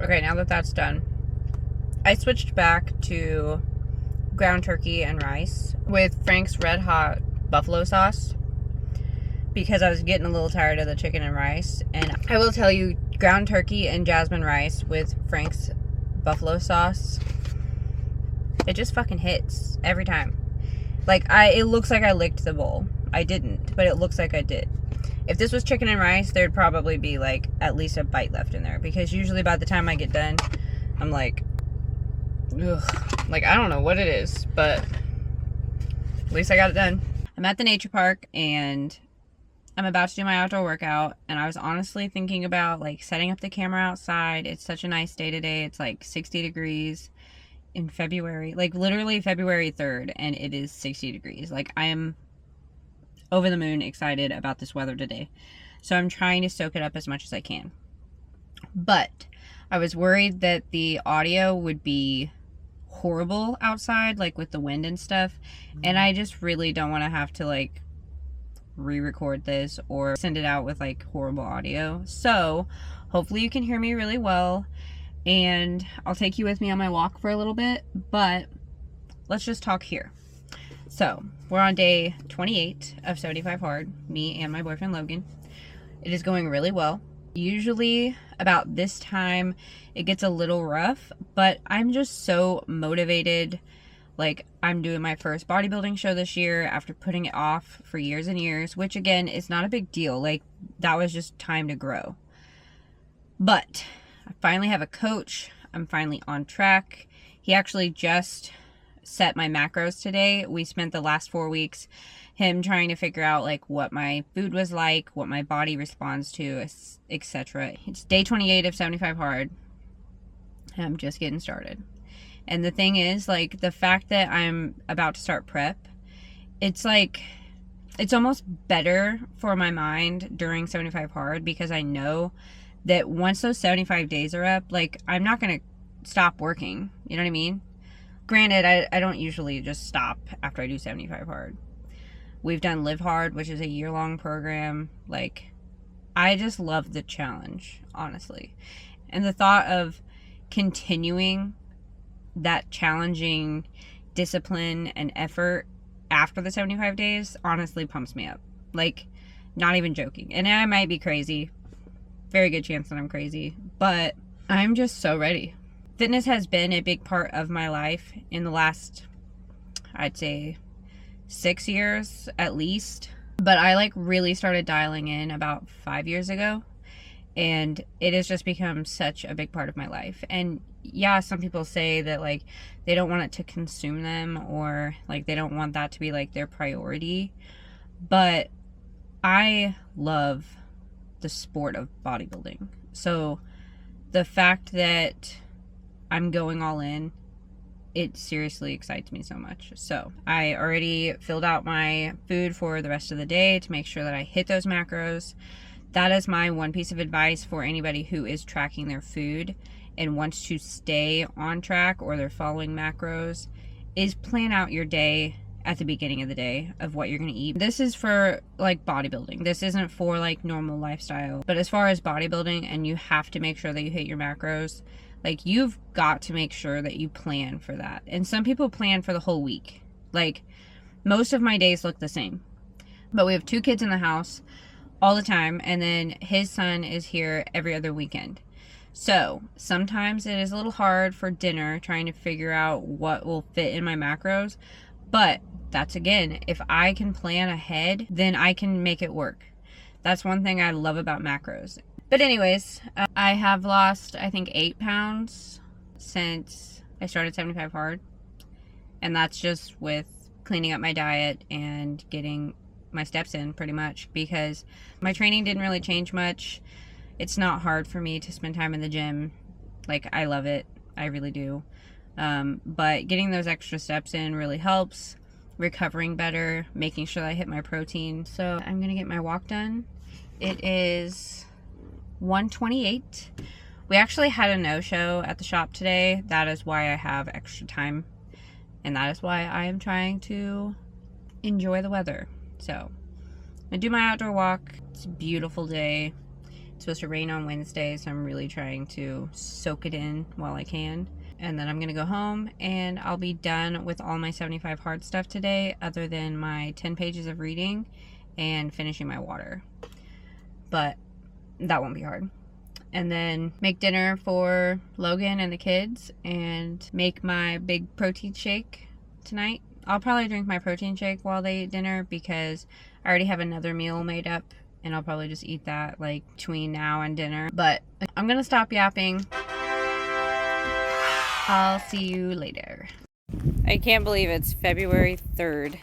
Okay, now that that's done, I switched back to ground turkey and rice with Frank's Red Hot buffalo sauce because I was getting a little tired of the chicken and rice. And I will tell you, ground turkey and jasmine rice with Frank's buffalo sauce, it just fucking hits every time. Like, it looks like I licked the bowl. I didn't, but it looks like I did. If this was chicken and rice, there'd probably be like at least a bite left in there, because usually by the time I get done, I'm like, ugh. Like, I don't know what it is, but at least I got it done. I'm at the nature park and I'm about to do my outdoor workout, and I was honestly thinking about like setting up the camera outside. It's such a nice day today. It's like 60 degrees in February, like literally February 3rd, and it is 60 degrees. Like, I am over the moon excited about this weather today. So I'm trying to soak it up as much as I can. But I was worried that the audio would be horrible outside, like with the wind and stuff. And I just really don't want to have to like re-record this or send it out with like horrible audio. So hopefully you can hear me really well. And I'll take you with me on my walk for a little bit. But let's just talk here. So, we're on day 28 of 75 Hard, me and my boyfriend Logan. It is going really well. Usually, about this time, it gets a little rough, but I'm just so motivated. Like, I'm doing my first bodybuilding show this year after putting it off for years and years, which again, is not a big deal. Like, that was just time to grow. But, I finally have a coach. I'm finally on track. He actually just set my macros today. We spent the last 4 weeks him trying to figure out like what my food was like, what my body responds to, etc. It's day 28 of 75 Hard. I'm just getting started. And the thing is, like, the fact that I'm about to start prep, it's like, it's almost better for my mind during 75 Hard, because I know that once those 75 days are up, like, I'm not going to stop working. You know what I mean? Granted, I don't usually just stop after I do 75 Hard. We've done Live Hard, which is a year-long program. Like, I just love the challenge, honestly. And the thought of continuing that challenging discipline and effort after the 75 days honestly pumps me up. Like, not even joking. And I might be crazy. Very good chance that I'm crazy. But I'm just so ready. Fitness has been a big part of my life in the last, I'd say, 6 years at least. But I like really started dialing in about 5 years ago. And it has just become such a big part of my life. And yeah, some people say that like they don't want it to consume them, or like they don't want that to be like their priority. But I love the sport of bodybuilding. So the fact that I'm going all in, it seriously excites me so much. So I already filled out my food for the rest of the day to make sure that I hit those macros. That is my one piece of advice for anybody who is tracking their food and wants to stay on track, or they're following macros, is plan out your day at the beginning of the day of what you're going to eat. This is for like bodybuilding. This isn't for like normal lifestyle. But as far as bodybuilding, and you have to make sure that you hit your macros, like, you've got to make sure that you plan for that. And some people plan for the whole week. Like, most of my days look the same. But we have 2 kids in the house all the time, and then his son is here every other weekend. So sometimes it is a little hard for dinner, trying to figure out what will fit in my macros. But that's, again, if I can plan ahead, then I can make it work. That's one thing I love about macros. But anyways, I have lost, I think, 8 pounds since I started 75 Hard. And that's just with cleaning up my diet and getting my steps in, pretty much, because my training didn't really change much. It's not hard for me to spend time in the gym. Like, I love it. I really do. But getting those extra steps in really helps. Recovering better, making sure that I hit my protein. So I'm gonna get my walk done. It is 1:28. We actually had a no-show at the shop today. That is why I have extra time. And that is why I am trying to enjoy the weather. So, I'm gonna do my outdoor walk. It's a beautiful day. It's supposed to rain on Wednesday, so I'm really trying to soak it in while I can. And then I'm going to go home and I'll be done with all my 75 hard stuff today, other than my 10 pages of reading and finishing my water. But that won't be hard. And then make dinner for Logan and the kids and make my big protein shake tonight. I'll probably drink my protein shake while they eat dinner because I already have another meal made up and I'll probably just eat that like between now and dinner. But I'm gonna stop yapping. I'll see you later. I can't believe it's February 3rd.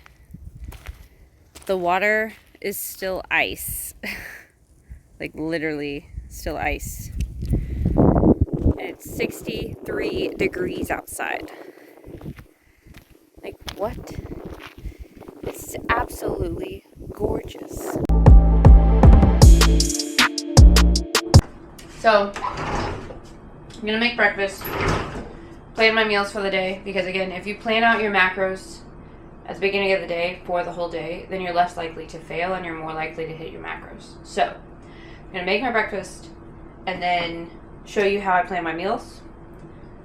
The water is still ice. Like literally still ice. And it's 63 degrees outside. Like what? It's absolutely gorgeous. So, I'm gonna make breakfast, plan my meals for the day, because again, if you plan out your macros at the beginning of the day for the whole day, then you're less likely to fail and you're more likely to hit your macros. So, I'm gonna make my breakfast and then show you how I plan my meals,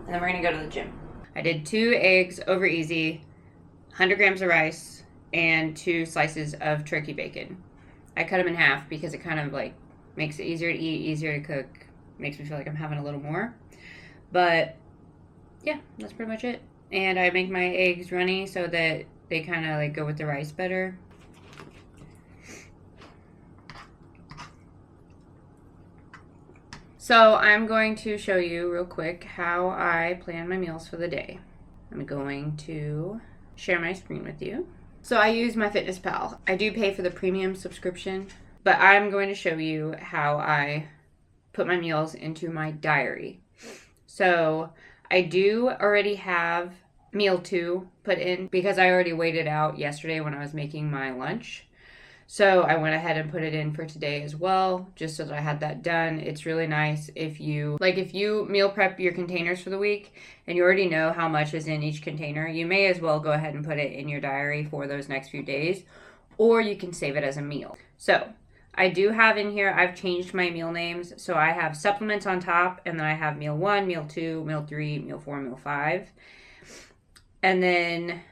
and then we're gonna go to the gym. I did 2 eggs over easy, 100 grams of rice, and 2 slices of turkey bacon. I cut them in half because it kind of like makes it easier to eat, easier to cook, makes me feel like I'm having a little more. But yeah, that's pretty much it. And I make my eggs runny so that they kind of like go with the rice better. So I'm going to show you real quick how I plan my meals for the day. I'm going to share my screen with you. So I use MyFitnessPal. I do pay for the premium subscription, but I'm going to show you how I put my meals into my diary. So I do already have meal 2 put in because I already weighed it out yesterday when I was making my lunch. So I went ahead and put it in for today as well, just so that I had that done. It's really nice if you meal prep your containers for the week and you already know how much is in each container, you may as well go ahead and put it in your diary for those next few days, or you can save it as a meal. So I do have in here, I've changed my meal names. So I have supplements on top, and then I have meal 1, meal 2, meal 3, meal 4, meal 5. And then,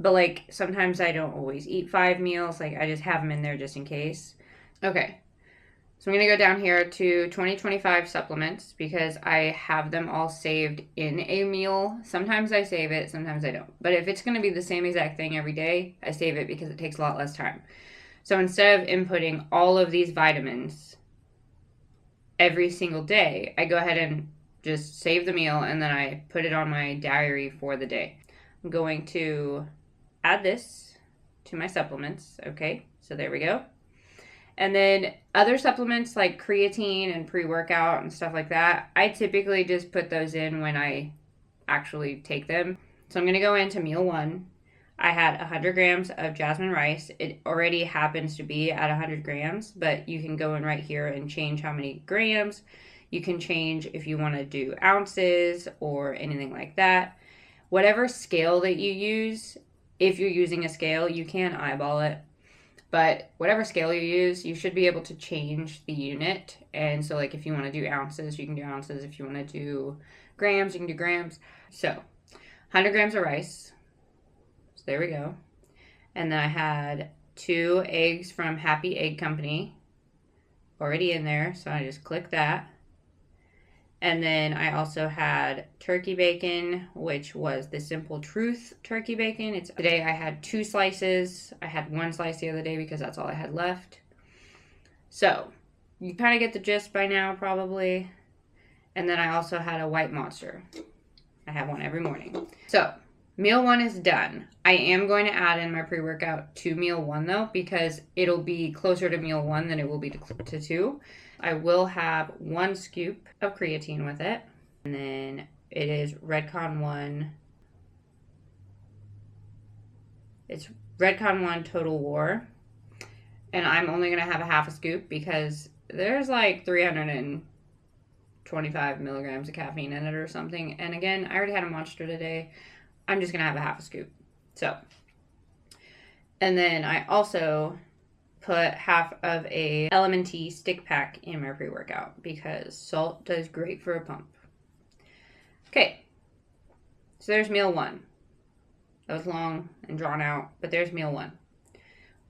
but like sometimes I don't always eat 5 meals. Like I just have them in there just in case. Okay. So I'm going to go down here to 2025 supplements because I have them all saved in a meal. Sometimes I save it, sometimes I don't. But if it's going to be the same exact thing every day, I save it because it takes a lot less time. So instead of inputting all of these vitamins every single day, I go ahead and just save the meal and then I put it on my diary for the day. I'm going to add this to my supplements. Okay, so there we go. And then other supplements like creatine and pre-workout and stuff like that, I typically just put those in when I actually take them. So I'm going to go into meal 1. I had 100 grams of jasmine rice. It already happens to be at 100 grams, but you can go in right here and change how many grams. You can change if you want to do ounces or anything like that. Whatever scale that you use, if you're using a scale, you can eyeball it. But whatever scale you use, you should be able to change the unit. And so like if you want to do ounces, you can do ounces. If you want to do grams, you can do grams. So 100 grams of rice. So there we go. And then I had 2 eggs from Happy Egg Company already in there. So I just click that. And then I also had turkey bacon, which was the Simple Truth turkey bacon. Today I had 2 slices. I had 1 slice the other day because that's all I had left. So you kind of get the gist by now probably. And then I also had a white monster. I have one every morning. So meal 1 is done. I am going to add in my pre-workout to meal 1 though, because it'll be closer to meal 1 than it will be to 2. I will have 1 scoop of creatine with it. And then it is Redcon 1. It's Redcon 1 Total War. And I'm only going to have a half a scoop because there's like 325 milligrams of caffeine in it or something. And again, I already had a monster today. I'm just going to have a half a scoop. So, and then I also put half of a LMNT stick pack in my pre-workout because salt does great for a pump. Okay, so there's meal 1. That was long and drawn out, but there's meal 1.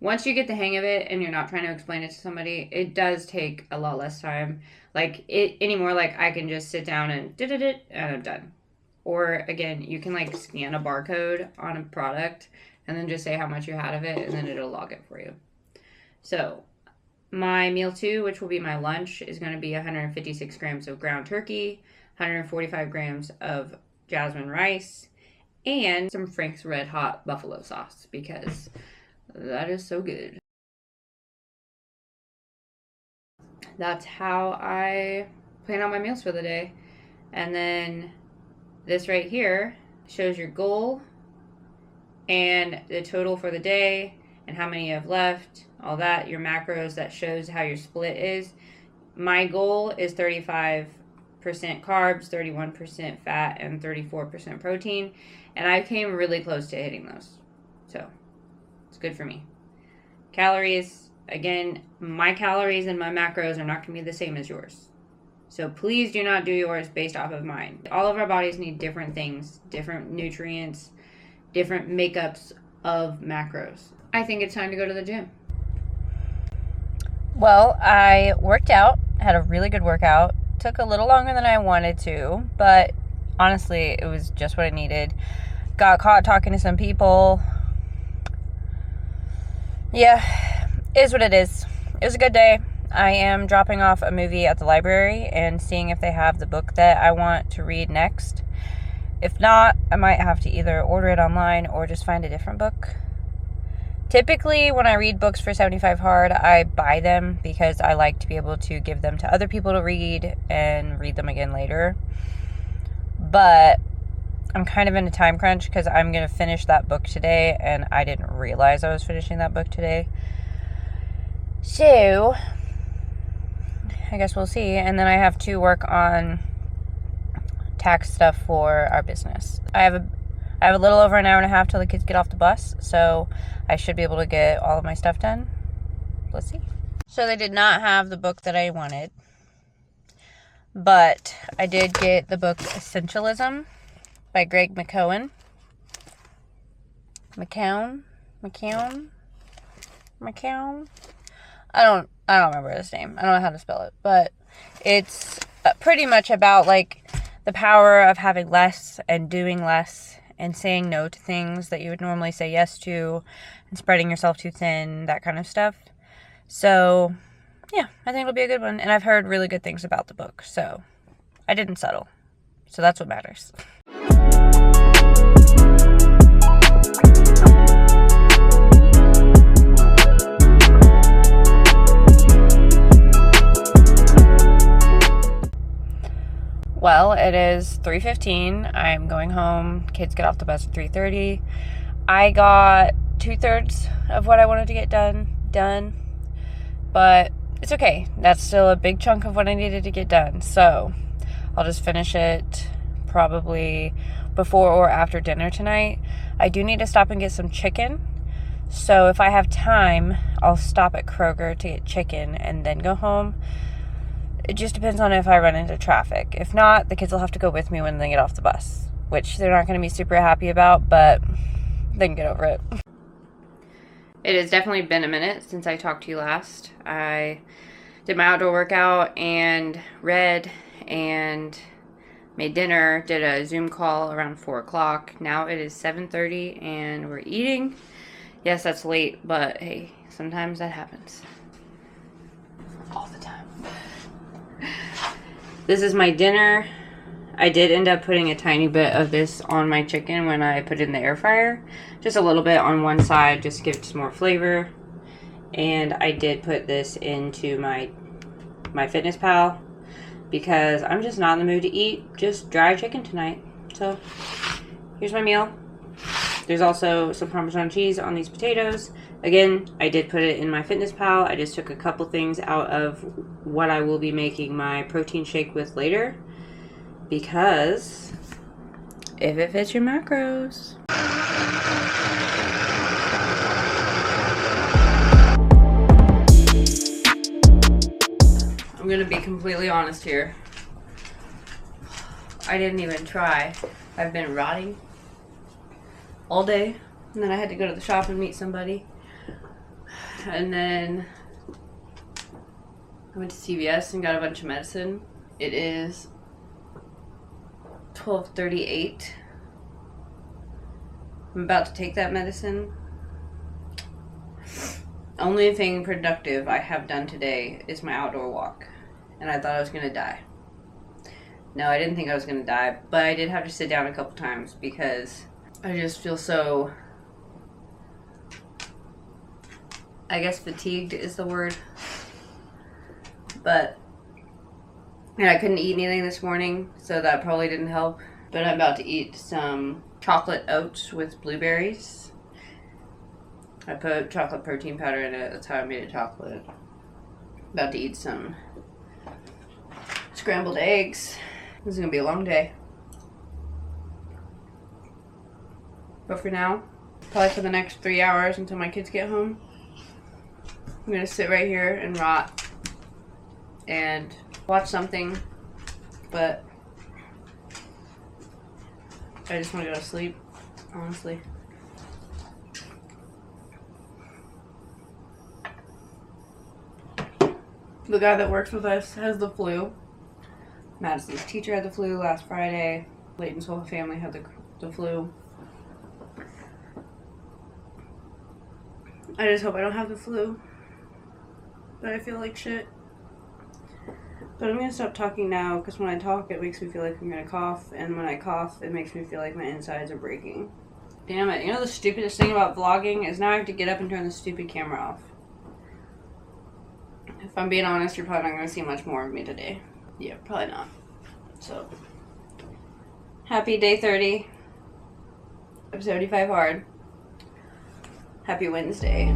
Once you get the hang of it and you're not trying to explain it to somebody, it does take a lot less time. Like it anymore, like I can just sit down and and I'm done. Or again, you can like scan a barcode on a product and then just say how much you had of it and then it'll log it for you. So my meal 2, which will be my lunch, is going to be 156 grams of ground turkey, 145 grams of jasmine rice, and some Frank's Red Hot buffalo sauce because that is so good. That's how I plan out my meals for the day. And then this right here shows your goal and the total for the day and how many you have left, all that, your macros, that shows how your split is. My goal is 35% carbs, 31% fat, and 34% protein, and I came really close to hitting those. So it's good for me. Calories, again, my calories and my macros are not going to be the same as yours. So please do not do yours based off of mine. All of our bodies need different things, different nutrients, different makeups of macros. I think it's time to go to the gym. Well, I worked out, had a really good workout. Took a little longer than I wanted to, but honestly, it was just what I needed. Got caught talking to some people. Yeah, it is what it is. It was a good day. I am dropping off a movie at the library and seeing if they have the book that I want to read next. If not, I might have to either order it online or just find a different book. Typically, when I read books for 75 Hard, I buy them because I like to be able to give them to other people to read and read them again later. But I'm kind of in a time crunch because I'm going to finish that book today, and I didn't realize I was finishing that book today. So I guess we'll see. And then I have to work on tax stuff for our business. I have a little over an hour and a half till the kids get off the bus, so I should be able to get all of my stuff done. Let's see. So they did not have the book that I wanted, but I did get the book Essentialism by Greg McKeown. I don't remember his name. I don't know how to spell it, but it's pretty much about like the power of having less and doing less and saying no to things that you would normally say yes to and spreading yourself too thin, that kind of stuff. So yeah, I think it'll be a good one, and I've heard really good things about the book, so I didn't settle. So that's what matters. Well, it is 3:15. I'm going home. Kids get off the bus at 3:30. I got 2/3 of what I wanted to get done. But it's okay. That's still a big chunk of what I needed to get done. So I'll just finish it probably before or after dinner tonight. I do need to stop and get some chicken. So if I have time, I'll stop at Kroger to get chicken and then go home. It just depends on if I run into traffic. If not, the kids will have to go with me when they get off the bus, which they're not going to be super happy about, but they can get over it. It has definitely been a minute since I talked to you last. I did my outdoor workout and read and made dinner, did a Zoom call around 4 o'clock. Now it is 7:30 and we're eating. Yes, that's late, but hey, sometimes that happens. All the time. This is my dinner. I did end up putting a tiny bit of this on my chicken when I put it in the air fryer. Just a little bit on one side just to give it some more flavor. And I did put this into my MyFitnessPal because I'm just not in the mood to eat just dry chicken tonight. So here's my meal. There's also some Parmesan cheese on these potatoes. Again, I did put it in MyFitnessPal. I just took a couple things out of what I will be making my protein shake with later, because if it fits your macros. gonna be completely honest here. I didn't even try. I've been rotting all day, and then I had to go to the shop and meet somebody, and then I went to CVS and got a bunch of medicine. It is 12:38. I'm about to take that medicine. Only thing productive I have done today is my outdoor walk, and I thought I was gonna die. No, I didn't think I was gonna die, but I did have to sit down a couple times because I just feel so, I guess fatigued is the word. But, and I couldn't eat anything this morning, so that probably didn't help. But I'm about to eat some chocolate oats with blueberries. I put chocolate protein powder in it. That's how I made it chocolate. About to eat some scrambled eggs. This is going to be a long day. But for now, probably for the next 3 hours until my kids get home, I'm going to sit right here and rot and watch something. But I just want to go to sleep, honestly. The guy that works with us has the flu. Madison's teacher had the flu last Friday. Layton's whole family had the flu. I just hope I don't have the flu. But I feel like shit. But I'm going to stop talking now because when I talk it makes me feel like I'm going to cough. And when I cough it makes me feel like my insides are breaking. Damn it. You know the stupidest thing about vlogging is now I have to get up and turn the stupid camera off. If I'm being honest, you're probably not going to see much more of me today. Yeah, probably not. So, happy day 30 of 75 hard. Happy Wednesday.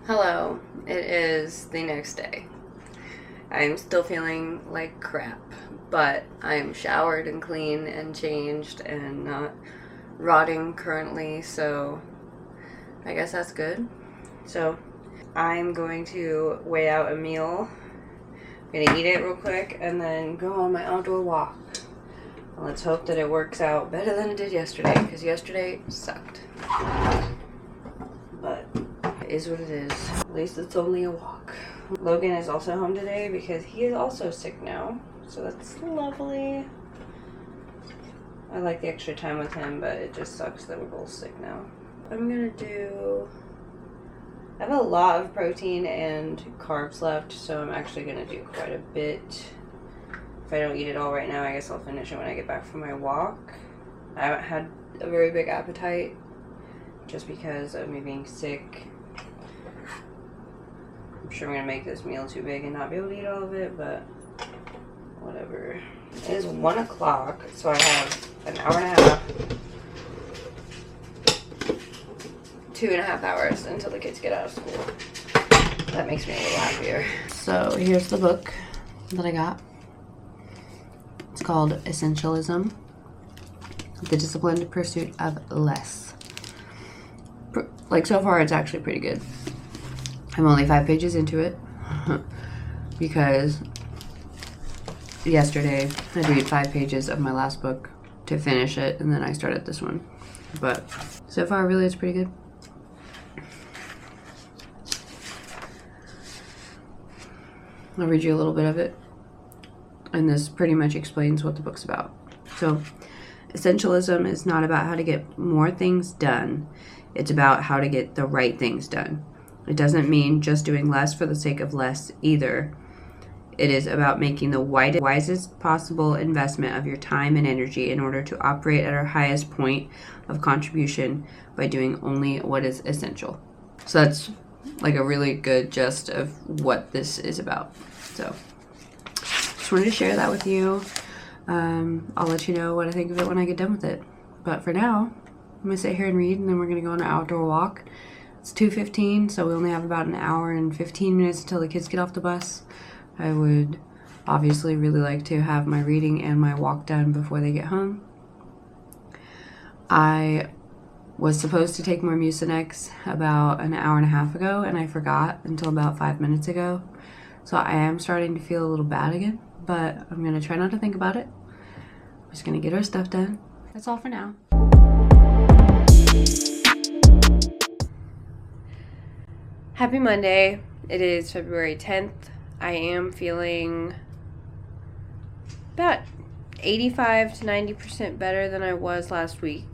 Hello, it is the next day. I'm still feeling like crap, but I'm showered and clean and changed and not rotting currently, so I guess that's good. So I'm going to weigh out a meal. I'm gonna eat it real quick and then go on my outdoor walk. And let's hope that it works out better than it did yesterday, because yesterday sucked. But it is what it is. At least it's only a walk. Logan is also home today because he is also sick now, so that's lovely. I like the extra time with him, but it just sucks that we're both sick now. I'm gonna do, I have a lot of protein and carbs left, so I'm actually gonna do quite a bit. If I don't eat it all right now, I guess I'll finish it when I get back from my walk. I haven't had a very big appetite just because of me being sick. I'm sure I'm gonna make this meal too big and not be able to eat all of it, but whatever. It is 1 o'clock, so I have an hour and a half, 2.5 hours until the kids get out of school. That makes me a little happier. So here's the book that I got. It's called Essentialism: The Disciplined Pursuit of Less. Like, so far it's actually pretty good. I'm only 5 pages into it because yesterday I'd read 5 pages of my last book to finish it, and then I started this one. But so far, really, it's pretty good. I'll read you a little bit of it, and this pretty much explains what the book's about. So, essentialism is not about how to get more things done. It's about how to get the right things done. It doesn't mean just doing less for the sake of less either. It is about making the wisest possible investment of your time and energy in order to operate at our highest point of contribution by doing only what is essential. So that's like a really good gist of what this is about. So just wanted to share that with you. I'll let you know what I think of it when I get done with it. But for now, I'm going to sit here and read, and then we're going to go on an outdoor walk. It's 2:15, so we only have about an hour and 15 minutes until the kids get off the bus. I would obviously really like to have my reading and my walk done before they get home. I was supposed to take more Mucinex about an hour and a half ago, and I forgot until about 5 minutes ago. So I am starting to feel a little bad again, but I'm gonna try not to think about it. I'm just gonna get our stuff done. That's all for now. Happy Monday. It is February 10th. I am feeling about 85 to 90% better than I was last week.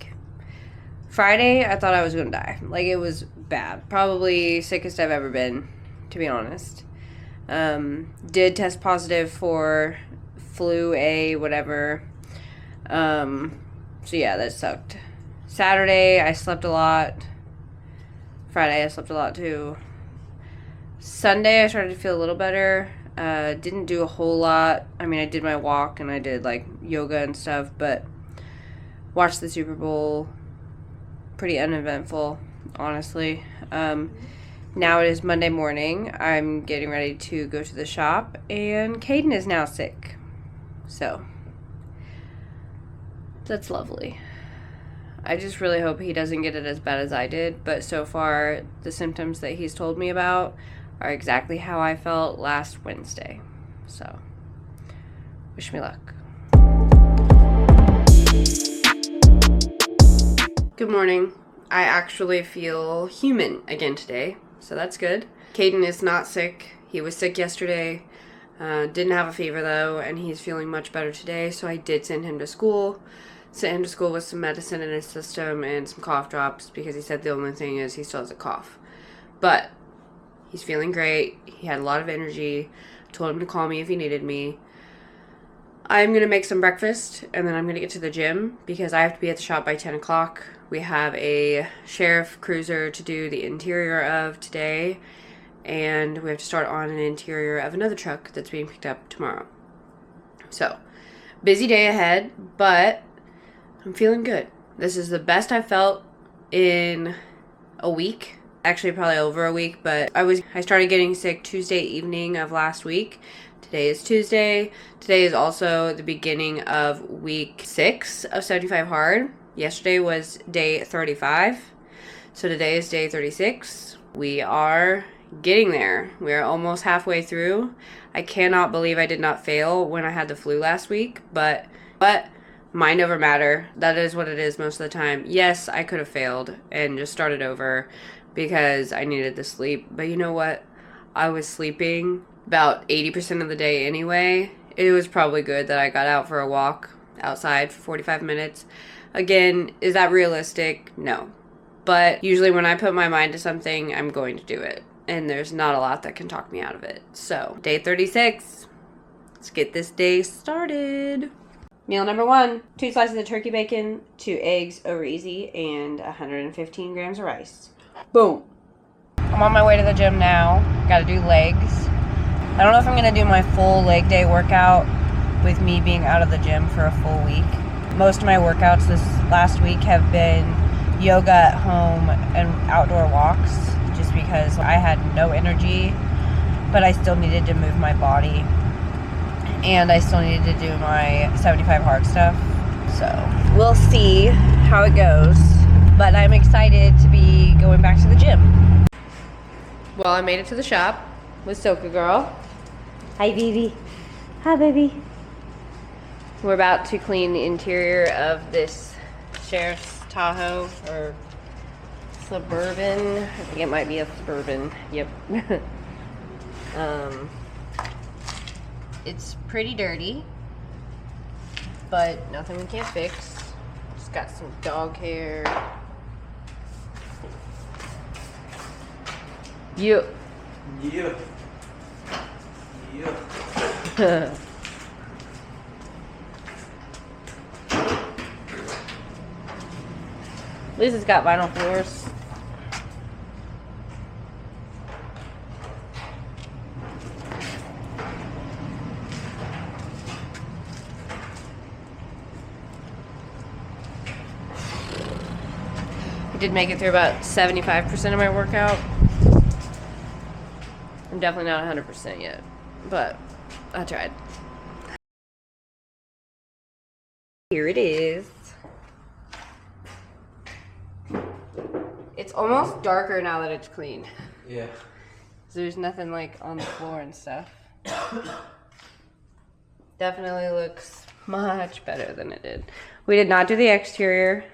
Friday, I thought I was gonna die. Like, it was bad. Probably sickest I've ever been, to be honest. Did test positive for flu A, whatever. So yeah, that sucked. Saturday, I slept a lot. Friday, I slept a lot too. Sunday, I started to feel a little better. Didn't do a whole lot. I mean, I did my walk and I did like yoga and stuff, but watched the Super Bowl. Pretty uneventful, honestly. Now it is Monday morning. I'm getting ready to go to the shop, and Caden is now sick. So, that's lovely. I just really hope he doesn't get it as bad as I did, but so far, the symptoms that he's told me about are exactly how I felt last Wednesday. So, wish me luck. Good morning. I actually feel human again today, so that's good. Caden is not sick. He was sick yesterday. Didn't have a fever though, and he's feeling much better today, so I did send him to school. Sent him to school with some medicine in his system and some cough drops because he said the only thing is he still has a cough. But he's feeling great. He had a lot of energy. Told him to call me if he needed me. I'm going to make some breakfast, and then I'm going to get to the gym because I have to be at the shop by 10 o'clock. We have a sheriff cruiser to do the interior of today, and we have to start on an interior of another truck that's being picked up tomorrow. So, busy day ahead, but I'm feeling good. This is the best I've felt in a week. Actually, probably over a week, but I started getting sick Tuesday evening of last week. Today is Tuesday. Today is also the beginning of week 6 of 75 Hard. Yesterday was day 35. So today is day 36. We are getting there. We are almost halfway through. I cannot believe I did not fail when I had the flu last week, but mind over matter. That is what it is most of the time. Yes, I could have failed and just started over because I needed the sleep. But you know what? I was sleeping about 80% of the day anyway. It was probably good that I got out for a walk outside for 45 minutes. Again, is that realistic? No. But usually when I put my mind to something, I'm going to do it. And there's not a lot that can talk me out of it. So, day 36. Let's get this day started. Meal number 1, 2 slices of turkey bacon, 2 eggs over easy, and 115 grams of rice. Boom. I'm on my way to the gym now. Gotta do legs. I don't know if I'm gonna do my full leg day workout with me being out of the gym for a full week. Most of my workouts this last week have been yoga at home and outdoor walks, just because I had no energy, but I still needed to move my body. And I still needed to do my 75 hard stuff. So we'll see how it goes. But I'm excited to be going back to the gym. Well, I made it to the shop with Soka Girl. Hi, baby. Hi, baby. We're about to clean the interior of this Sheriff's Tahoe or Suburban. I think it might be a Suburban. Yep. It's pretty dirty, but nothing we can't fix. Just got some dog hair. Yeah. Yeah. Yeah. At least it's got vinyl floors. I did make it through about 75% of my workout. I'm definitely not 100% yet, but I tried. Here it is. It's almost darker now that it's clean. Yeah. So there's nothing like on the floor and stuff. Definitely looks much better than it did. We did not do the exterior.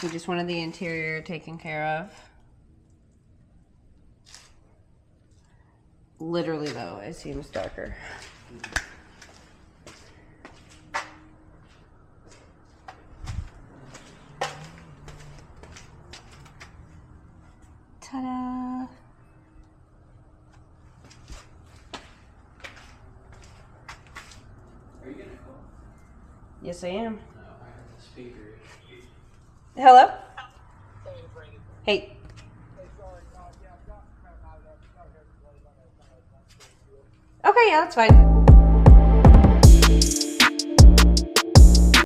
We just wanted the interior taken care of. Literally though, it seems darker. Ta-da! Are you gonna call? Yes, I am. No, I have the speaker. Hello? Hey. Okay, yeah, that's fine.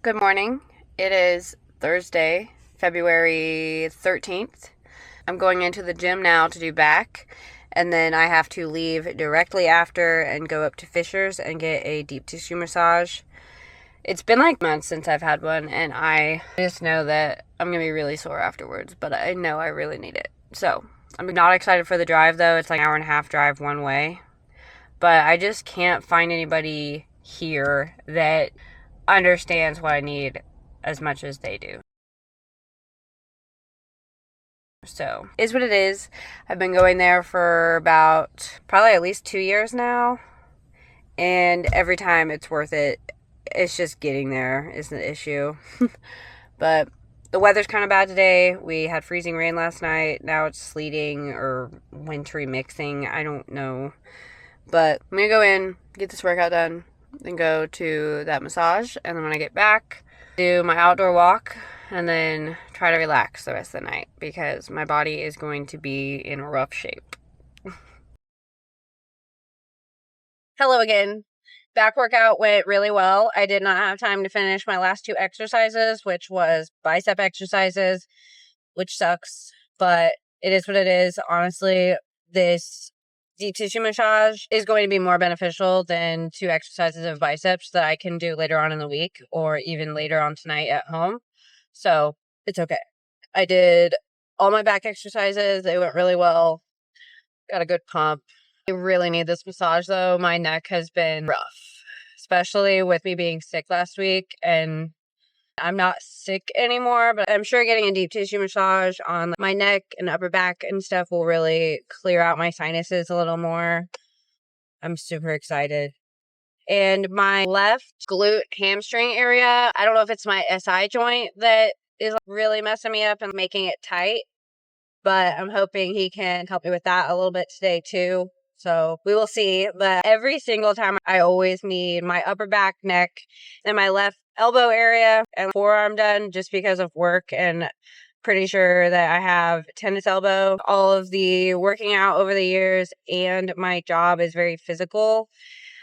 Good morning. It is Thursday, February 13th. I'm going into the gym now to do back, and then I have to leave directly after and go up to Fisher's and get a deep tissue massage. It's been like months since I've had one, and I just know that I'm going to be really sore afterwards, but I know I really need it. So, I'm not excited for the drive, though. It's like an hour and a half drive one way. But I just can't find anybody here that understands what I need as much as they do. So, is what it is. I've been going there for about probably at least 2 years now. And every time it's worth it. It's just getting there is the issue. But the weather's kind of bad today. We had freezing rain last night. Now it's sleeting or wintry mixing. I don't know. But I'm going to go in, get this workout done, then go to that massage. And then when I get back, do my outdoor walk, and then try to relax the rest of the night because my body is going to be in rough shape. Hello again. Back workout went really well. I did not have time to finish my last 2 exercises, which was bicep exercises, which sucks, but it is what it is. Honestly, this deep tissue massage is going to be more beneficial than 2 exercises of biceps that I can do later on in the week or even later on tonight at home. So it's okay. I did all my back exercises. They went really well. Got a good pump. I really need this massage though. My neck has been rough, especially with me being sick last week, and I'm not sick anymore, but I'm sure getting a deep tissue massage on my neck and upper back and stuff will really clear out my sinuses a little more. I'm super excited. And my left glute hamstring area, I don't know if it's my SI joint that is really messing me up and making it tight, but I'm hoping he can help me with that a little bit today too. So we will see. But every single time I always need my upper back, neck, and my left elbow area and forearm done just because of work, and pretty sure that I have tennis elbow. All of the working out over the years and my job is very physical,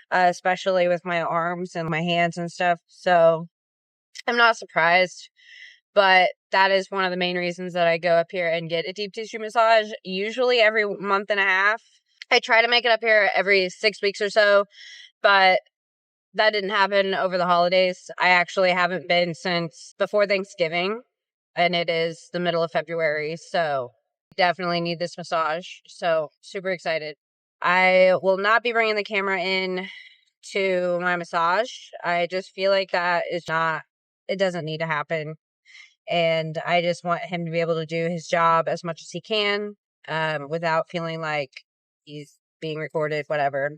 especially with my arms and my hands and stuff. So I'm not surprised. But that is one of the main reasons that I go up here and get a deep tissue massage, usually every month and a half. I try to make it up here every 6 weeks or so, but that didn't happen over the holidays. I actually haven't been since before Thanksgiving, and it is the middle of February, so definitely need this massage. So super excited. I will not be bringing the camera in to my massage. I just feel like that is not, it doesn't need to happen. And I just want him to be able to do his job as much as he can without feeling like he's being recorded, whatever.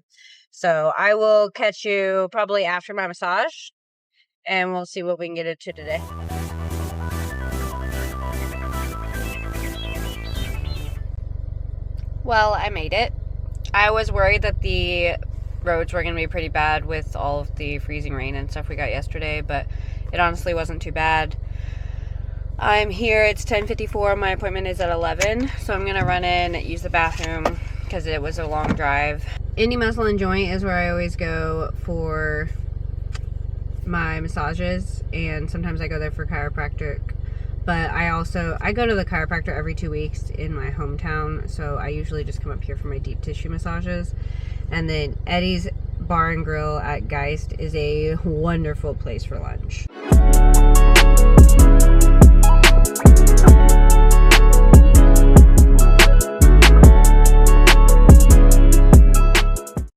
So I will catch you probably after my massage, and we'll see what we can get into today. Well, I made it. I was worried that the roads were going to be pretty bad with all of the freezing rain and stuff we got yesterday, but it honestly wasn't too bad. I'm here. It's 10:54. My appointment is at 11, so I'm going to run in, use the bathroom, because it was a long drive. Indie Muscle and Joint is where I always go for my massages, and sometimes I go there for chiropractic. But I go to the chiropractor every 2 weeks in my hometown, so I usually just come up here for my deep tissue massages. And then Eddie's Bar and Grill at Geist is a wonderful place for lunch.